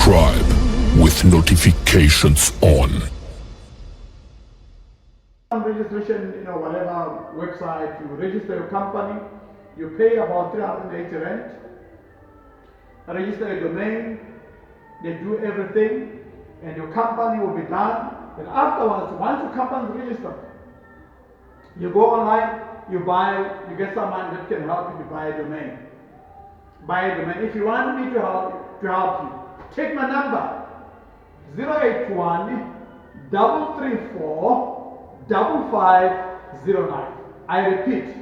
subscribe with notifications on. Registration, whatever website, you register your company, you pay about 380 rent, register a domain, they do everything, and your company will be done. And afterwards, once your company is registered, you go online, you get someone that can help you to buy a domain. Buy a domain. If you want me to help you, take my number 081 334 5509. I repeat,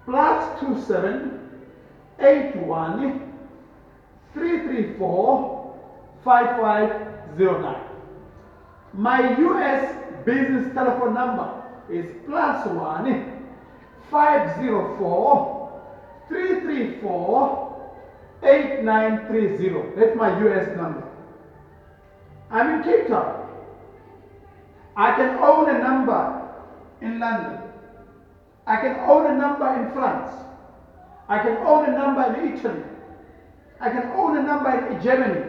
+27 81 334 5509. My US business telephone number is +1 504 334 8930. That's my US number. I'm in Cape Town. I can own a number in London. I can own a number in France. I can own a number in Italy. I can own a number in Germany.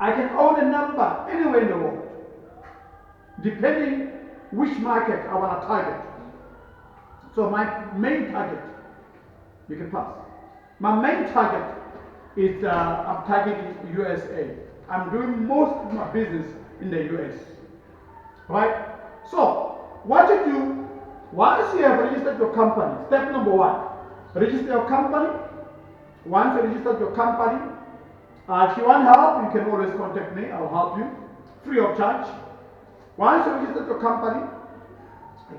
I can own a number anywhere in the world, depending which market I want to target. So my main target, you can pass. My main target is I'm targeting USA. I'm doing most of my business in the US. Right? So, what you do, once you have registered your company, step number 1, register your company. Once you register your company, if you want help, you can always contact me. I'll help you, free of charge. Once you register your company,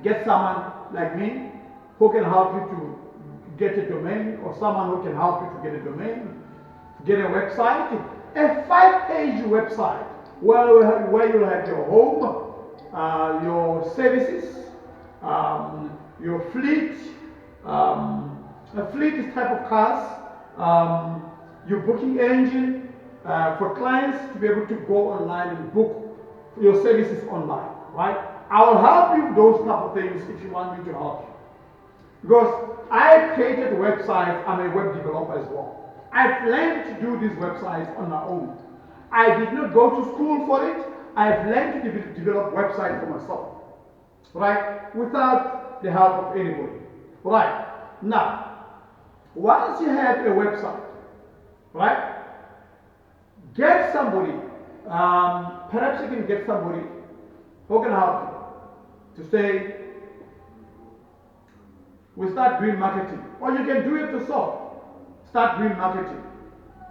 get someone like me who can help you to get a domain, or someone who can help you to get a domain, get a website, a 5-page website where you'll have your home, your services, your fleet. A fleet is type of cars, your booking engine for clients to be able to go online and book your services online, right? I will help you with those type of things if you want me to help you. Because I created websites, I'm a web developer as well. I've learned to do these websites on my own. I did not go to school for it. I've learned to develop websites for myself, right? Without the help of anybody, right? Now, once you have a website, right? Get somebody, perhaps you can get somebody who can help you to say, we start doing marketing, or you can do it yourself. Start doing marketing,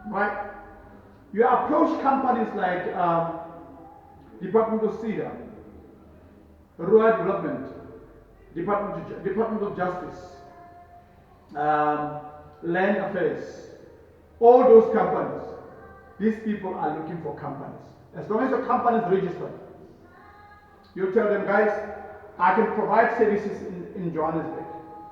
right? You approach companies like Department of CEDA, Rural Development, Department of Justice, Land Affairs, all those companies. These people are looking for companies. As long as your company is registered, you tell them, guys, I can provide services in Johannesburg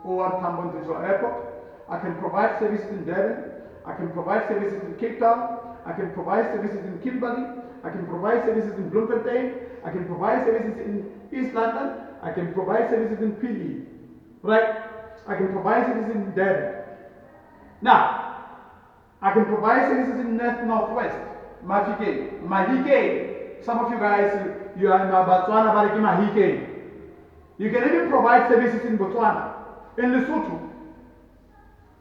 or Tambo International Airport. I can provide services in Durban. I can provide services in Cape Town. I can provide services in Kimberley. I can provide services in Bloemfontein. I can provide services in East London. I can provide services in PE. Right? I can provide services in Durban. Now, I can provide services in Northwest. Mahike. Some of you guys, you are in Botswana, Bariki Mahike. You can even provide services in Botswana, in Lesotho.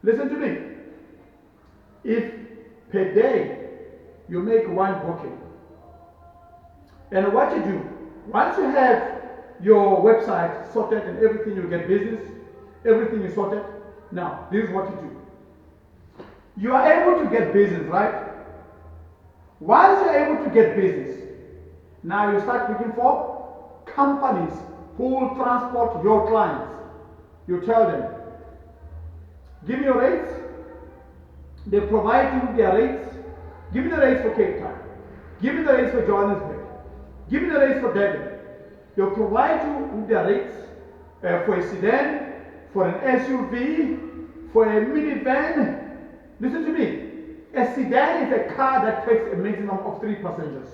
Listen to me. If per day you make 1 booking, and what you do, once you have your website sorted and everything, you get business, everything is sorted. Now, this is what you do. You are able to get business, right? Once you're able to get business, now you start looking for companies who will transport your clients. You tell them, give me your rates. They provide you with their rates. Give me the rates for Cape Town. Give me the rates for Johannesburg. Give me the rates for Durban. They'll provide you with their rates for a sedan, for an SUV, for a minivan. Listen to me. A sedan is a car that takes a maximum of 3 passengers.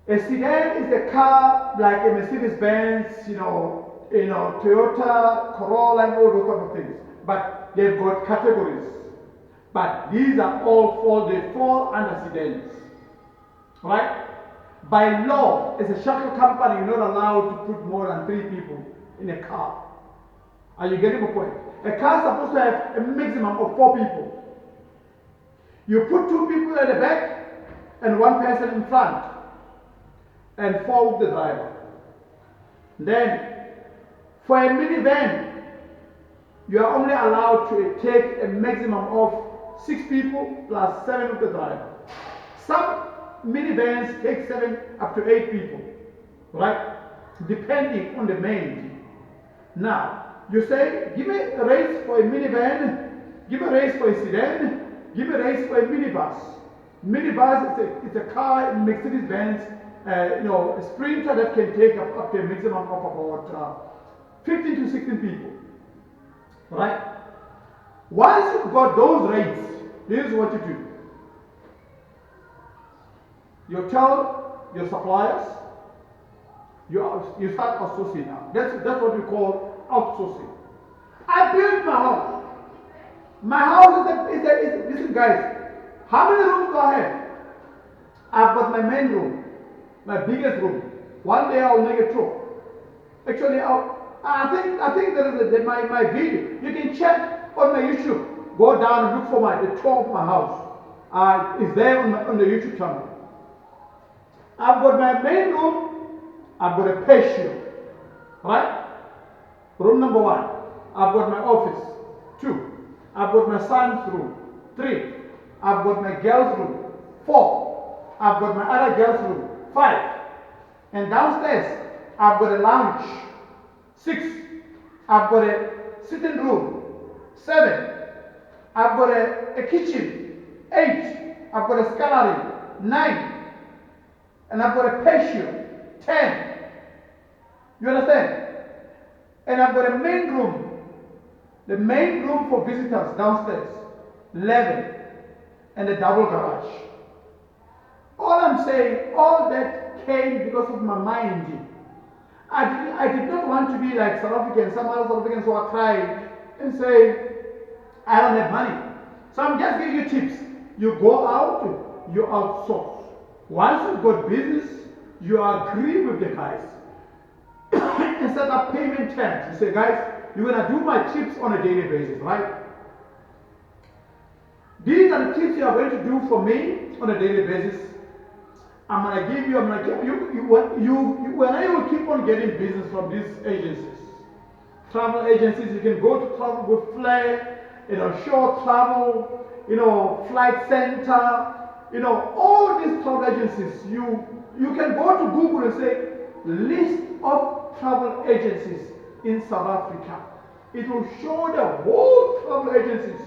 A sedan is a car like a Mercedes-Benz, Toyota, Corolla, and all those type of things. But they've got categories. But these are all they fall under sedans. Right? By law, as a shuttle company, you're not allowed to put more than 3 people in a car. Are you getting my point? A car is supposed to have a maximum of 4 people. You put 2 people at the back and 1 person in front, and 4 with the driver. Then, for a minivan, you are only allowed to take a maximum of 6 people plus 7 with the driver. Some minivans take 7 up to 8 people, right? Depending on the main. Now, you say, give me a race for a minivan, give a race for a sedan, give a race for a minibus. Minibus is a car in Mercedes-Benz, a Sprinter that can take up to a maximum of about 15 to 16 people, right? Once you've got those rates, this is what you do. You tell your suppliers, you start outsourcing now. That's what we call outsourcing. I built my house. My house is listen guys, how many rooms do I have? I've got my main room, my biggest room. One day I'll make a tour. Actually, I think there is my video. You can check on my YouTube. Go down and look for the tour of my house. It's there on the YouTube channel. I've got my main room, I've got a patio, right? Room number 1. I've got my office, 2. I've got my son's room, 3. I've got my girl's room, 4. I've got my other girl's room, 5. And downstairs, I've got a lounge, 6. I've got a sitting room, 7. I've got a kitchen, 8. I've got a scullery, 9. And I've got a patio, 10. You understand? And I've got a main room, the main room for visitors downstairs, 11. And a double garage. All I'm saying, all that came because of my mind. I did not want to be like South Africans. Some other South Africans who are crying and say, I don't have money. So I'm just giving you tips. You go out, you outsource. Once you've got business, you agree with the guys and set up payment terms. You say, guys, you're going to do my trips on a daily basis, right? These are the tips you are going to do for me on a daily basis. I'm going to give you, when you keep on getting business from these agencies, travel agencies, you can go to Travel with Flair, Shore Travel, Flight Center, all these travel agencies, you can go to Google and say, list of travel agencies in South Africa. It will show the whole travel agencies.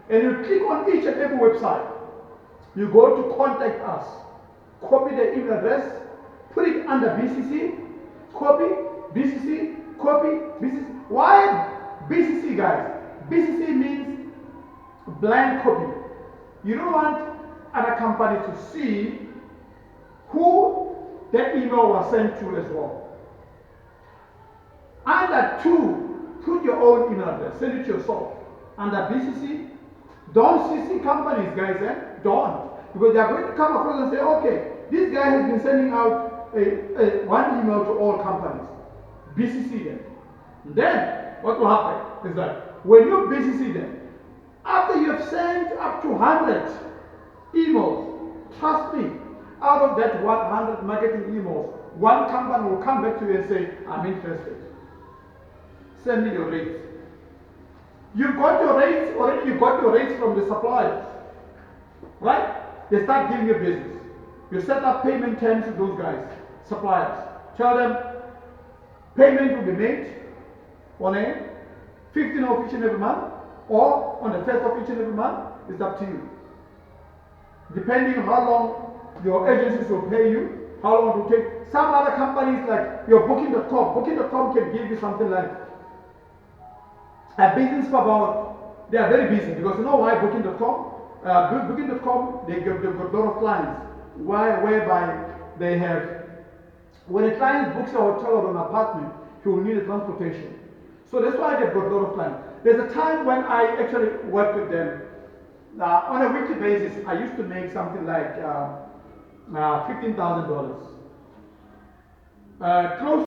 And you click on each and every website. You go to contact us. Copy the email address, put it under BCC, copy, BCC, copy, BCC. Why BCC, guys? BCC means blank copy. You don't want other company to see who that email was sent to as well. Under 2, put your own email address, send it yourself. Under BCC, don't CC companies, guys, don't. Because they are going to come across and say, okay, this guy has been sending out one email to all companies. BCC them. Then, what will happen is that when you BCC them, after you have sent up to 100 emails, trust me, out of that 100 marketing emails, one company will come back to you and say, I'm interested. Send me your rates. You got your rates already, you got your rates from the suppliers. Right? They start giving you business. You set up payment terms with those guys, suppliers. Tell them payment will be made on a 15th of each and every month or on the 1st of each and every month. It's up to you. Depending on how long your agencies will pay you, how long it will take. Some other companies like your Booking.com, Booking.com can give you something like a business for about, they are very busy because you know why Booking.com? Booking.com, they've got a lot of clients. Whereby they have, when a client books a hotel or an apartment, he will need a transportation. So that's why they've got a lot of clients. There's a time when I actually worked with them On a weekly basis, I used to make something like $15,000. Close